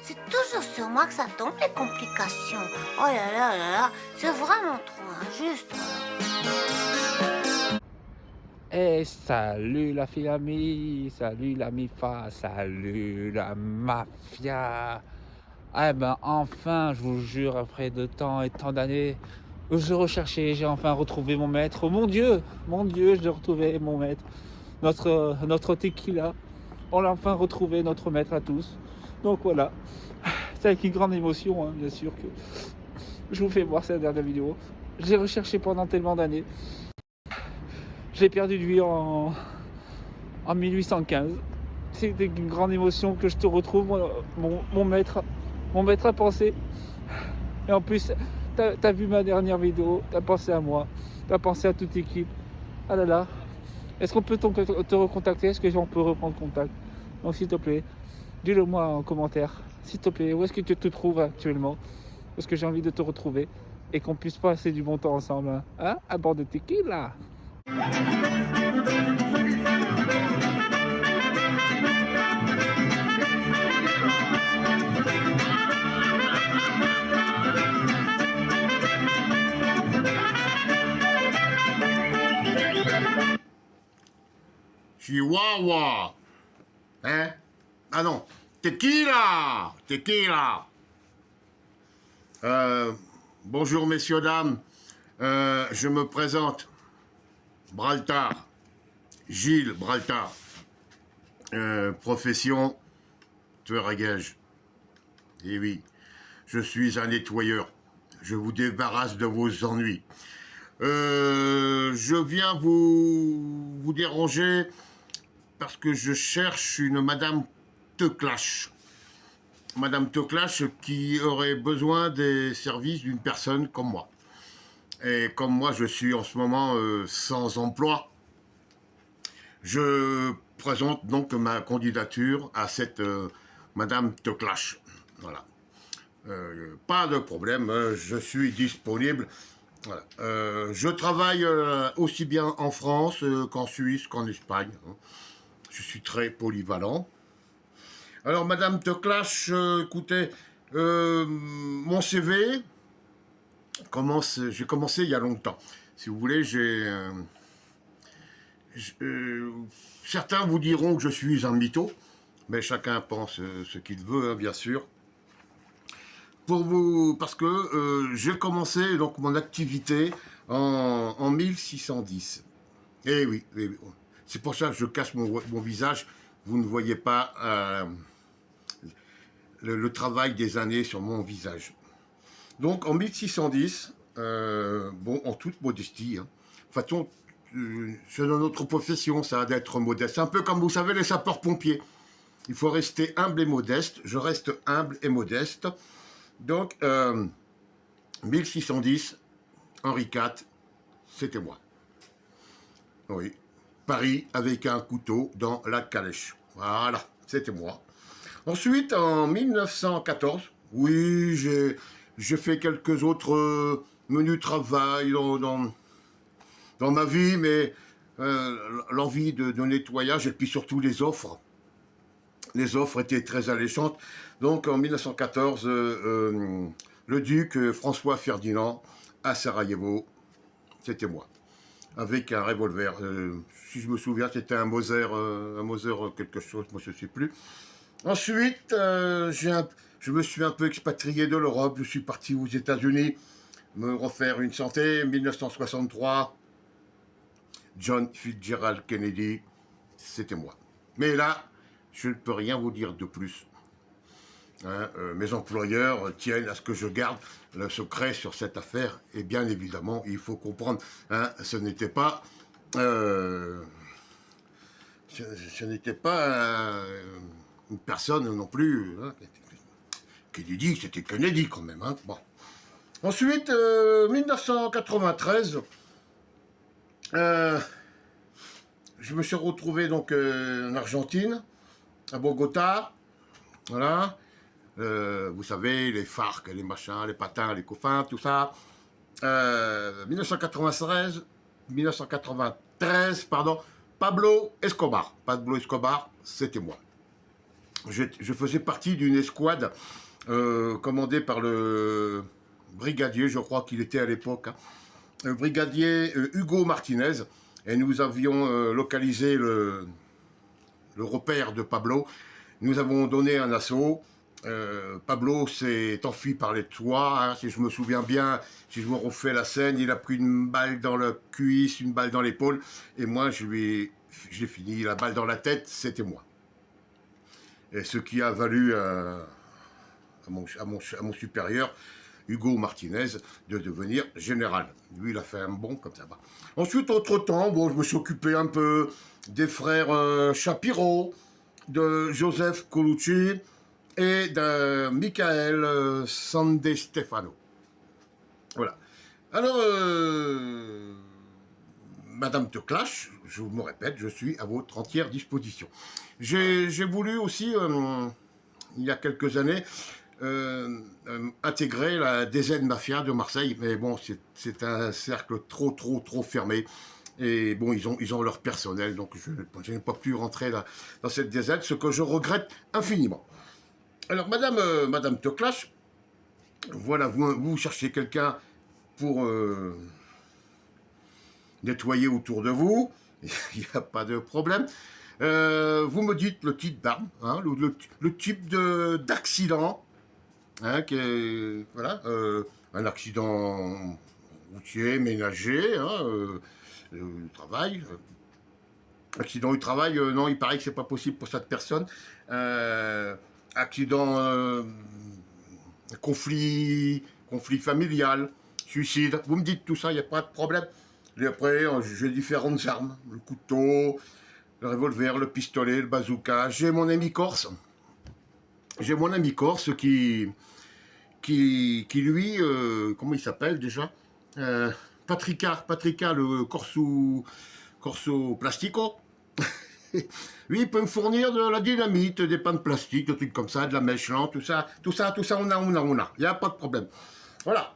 C'est toujours sur moi que ça tombe, les complications. Oh là là, c'est vraiment trop injuste. Et salut la famille, salut la MIFA, salut la mafia. Ah ben enfin, je vous jure, après de temps et tant d'années, je recherchais, j'ai enfin retrouvé mon maître. Oh, mon Dieu, j'ai retrouvé mon maître, notre tequila. On l'a enfin retrouvé, notre maître à tous. Donc voilà, c'est avec une grande émotion, hein, bien sûr, que je vous fais voir cette dernière vidéo. J'ai recherché pendant tellement d'années. J'ai perdu de vue en 1815. C'était une grande émotion que je te retrouve, mon maître à penser. Et en plus, t'as vu ma dernière vidéo, t'as pensé à moi, t'as pensé à toute l'équipe. Ah là là, est-ce qu'on peut te recontacter? Est-ce qu'on peut reprendre contact? Donc s'il te plaît, dis-le moi en commentaire. S'il te plaît, où est-ce que tu te trouves actuellement? Parce que j'ai envie de te retrouver et qu'on puisse passer du bon temps ensemble. Hein? À bord de tequila. Chihuahua. Hein? Ah non. Tequila. Tequila. Bonjour messieurs, dames. Je me présente. Braltar. Gilles Braltar. Profession tueur à gages. Eh oui, je suis un nettoyeur. Je vous débarrasse de vos ennuis. Je viens vous déranger parce que je cherche une Madame Teuclache. Madame Teuclache qui aurait besoin des services d'une personne comme moi. Et comme moi, je suis en ce moment sans emploi, je présente donc ma candidature à cette Madame Teuclache. Voilà. Pas de problème, je suis disponible. Voilà. Je travaille aussi bien en France qu'en Suisse, qu'en Espagne. Je suis très polyvalent. Alors, Madame Teuclache, écoutez, mon CV j'ai commencé il y a longtemps. Si vous voulez, certains vous diront que je suis un mytho, mais chacun pense ce qu'il veut, hein, bien sûr. Parce que j'ai commencé donc mon activité en 1610. Eh oui, eh oui. C'est pour ça que je cache mon visage. Vous ne voyez pas le travail des années sur mon visage. Donc en 1610, bon, en toute modestie, hein, de toute façon, c'est dans notre profession ça d'être modeste. Un peu comme vous savez les sapeurs-pompiers. Il faut rester humble et modeste. Je reste humble et modeste. Donc 1610, Henri IV, c'était moi. Oui. Paris avec un couteau dans la calèche. Voilà, c'était moi. Ensuite, en 1914, oui, j'ai fait quelques autres menus travail dans ma vie, mais l'envie de nettoyage et puis surtout les offres. Les offres étaient très alléchantes. Donc en 1914, le duc François Ferdinand à Sarajevo, c'était moi. Avec un revolver. Si je me souviens, c'était un Mauser quelque chose, moi je ne sais plus. Ensuite, je me suis un peu expatrié de l'Europe. Je suis parti aux États-Unis me refaire une santé. 1963, John Fitzgerald Kennedy, c'était moi. Mais là, je ne peux rien vous dire de plus. Hein, mes employeurs tiennent à ce que je garde le secret sur cette affaire. Et bien évidemment, il faut comprendre, hein, ce n'était pas une personne non plus. Hein, Kennedy, c'était Kennedy quand même. Hein, bon. Ensuite, 1993, je me suis retrouvé donc en Argentine, à Bogota. Voilà. Vous savez, les FARC, les machins, les patins, les coffins, tout ça. 1993, pardon, Pablo Escobar. Pablo Escobar, c'était moi. je faisais partie d'une escouade commandée par le brigadier, je crois qu'il était à l'époque, hein, le brigadier Hugo Martinez, et nous avions localisé le repère de Pablo. Nous avons donné un assaut. Pablo s'est enfui par les toits, hein, si je me souviens bien, si je me refais la scène, il a pris une balle dans le cuisse, une balle dans l'épaule, et moi j'ai fini la balle dans la tête, c'était moi. Et ce qui a valu à mon supérieur, Hugo Martinez, de devenir général. Lui, il a fait un bond comme ça. Ensuite, entre-temps, bon, je me suis occupé un peu des frères Shapiro, de Joseph Colucci et de Michael San De Stefano. Voilà. Alors, Madame Teclash, je me répète, je suis à votre entière disposition. J'ai voulu aussi, il y a quelques années, intégrer la DZ Mafia de Marseille, mais bon, c'est un cercle trop fermé. Et bon, ils ont leur personnel, donc je n'ai pas pu rentrer dans cette DZ, ce que je regrette infiniment. Alors, Madame Teclash, voilà, vous cherchez quelqu'un pour nettoyer autour de vous, il n'y a pas de problème. Vous me dites le type d'arme, hein, le type d'accident, hein, voilà, un accident routier, ménager, hein, travail. Accident du travail, non, il paraît que c'est pas possible pour cette personne. Accident, conflit familial, suicide. Vous me dites tout ça, il n'y a pas de problème. Et après, j'ai différentes armes, le couteau, le revolver, le pistolet, le bazooka. J'ai mon ami corse. J'ai mon ami corse qui lui, comment il s'appelle déjà, Patrica, le corso plastico. Lui, il peut me fournir de la dynamite, des pains de plastique, des trucs comme ça, de la mèche lente, tout ça, on a. Il n'y a pas de problème. Voilà.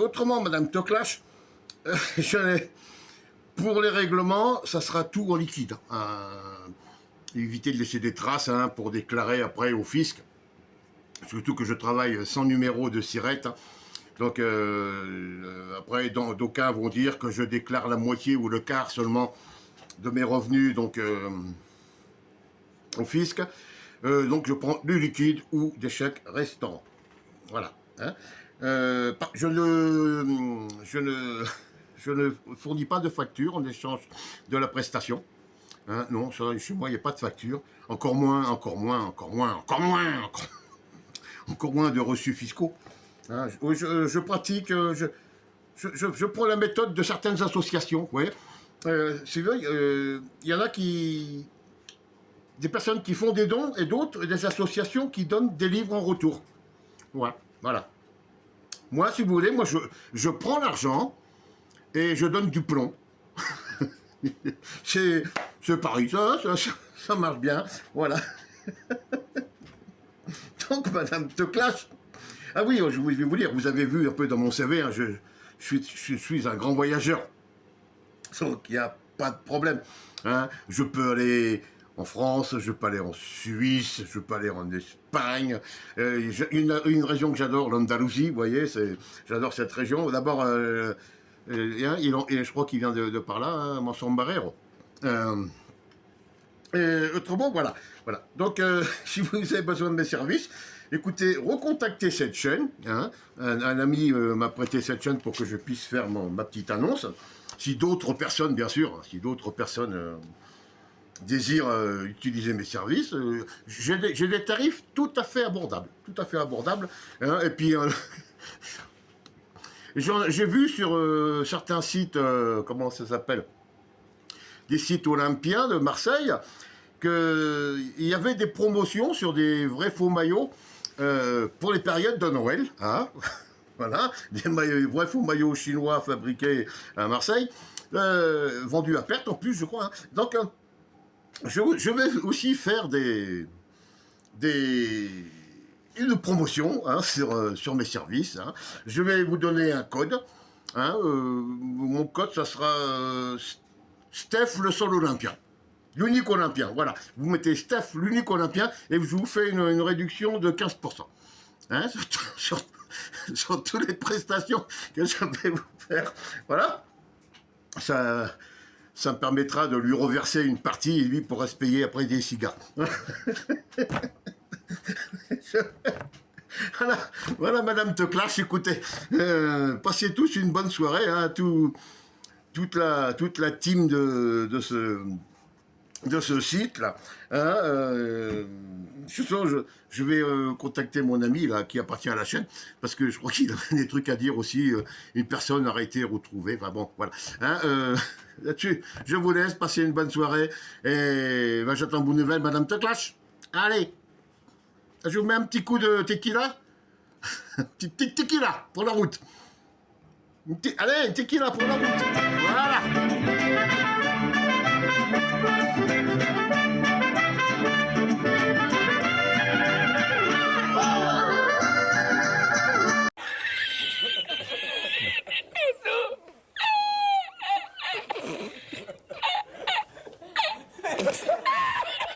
Autrement, Madame Teclash, pour les règlements, ça sera tout en liquide. Évitez de laisser des traces, hein, pour déclarer après au fisc. Surtout que je travaille sans numéro de SIRET. Hein. Donc, après, d'aucuns vont dire que je déclare la moitié ou le quart seulement de mes revenus, donc au fisc. Donc, je prends du liquide ou des chèques restaurants. Voilà. Hein. Je ne fournis pas de facture en échange de la prestation. Hein, non, ça, chez moi, il n'y a pas de facture. Encore moins de reçus fiscaux. Hein, je pratique, je prends la méthode de certaines associations. Vous voyez, c'est vrai, il y en a des personnes qui font des dons et d'autres, des associations qui donnent des livres en retour. Ouais, voilà. Moi, si vous voulez, je prends l'argent et je donne du plomb. c'est pareil, ça marche bien. Voilà. Donc, Madame Teclash, ah oui, je vais vous dire, vous avez vu un peu dans mon CV, hein, je suis un grand voyageur. Donc, il n'y a pas de problème. Hein. Je peux aller en France, je peux aller en Suisse, je peux aller en Espagne. Une région que j'adore, l'Andalousie, vous voyez, j'adore cette région. D'abord, et je crois qu'il vient de par là, hein, Manson-Barrero. Autrement, voilà. Donc, si vous avez besoin de mes services, écoutez, recontactez cette chaîne. Hein. Un ami m'a prêté cette chaîne pour que je puisse faire ma petite annonce. Si d'autres personnes, bien sûr, désirent utiliser mes services, j'ai des tarifs tout à fait abordables. Hein. Et puis, j'ai vu sur certains sites, comment ça s'appelle, des sites olympiens de Marseille, qu'il y avait des promotions sur des vrais faux maillots pour les périodes de Noël. Hein. Voilà, des vrais faux maillots chinois fabriqués à Marseille, vendus à perte en plus, je crois. Hein. Donc, je vais aussi faire une promotion, hein, sur mes services. Hein. Je vais vous donner un code. Hein, mon code, ça sera Steph le sol olympien. l'unique olympien, voilà. Vous mettez Steph, l'unique olympien, et je vous fais une réduction de 15%. Hein, sur toutes les prestations que je vais vous faire. Voilà. Ça me permettra de lui reverser une partie et lui pourra se payer après des cigares. Voilà, Madame Teclash, écoutez, passez tous une bonne soirée, hein, toute la team de ce site-là. Hein, je vais contacter mon ami là, qui appartient à la chaîne, parce que je crois qu'il a des trucs à dire aussi. Une personne aurait été retrouvée. Enfin bon, voilà. Hein, là-dessus, je vous laisse passer une bonne soirée. Et ben, j'attends vos nouvelles, Madame Teclash. Allez, je vous mets un petit coup de tequila. petit tequila pour la route. Allez, tequila pour la route. Voilà.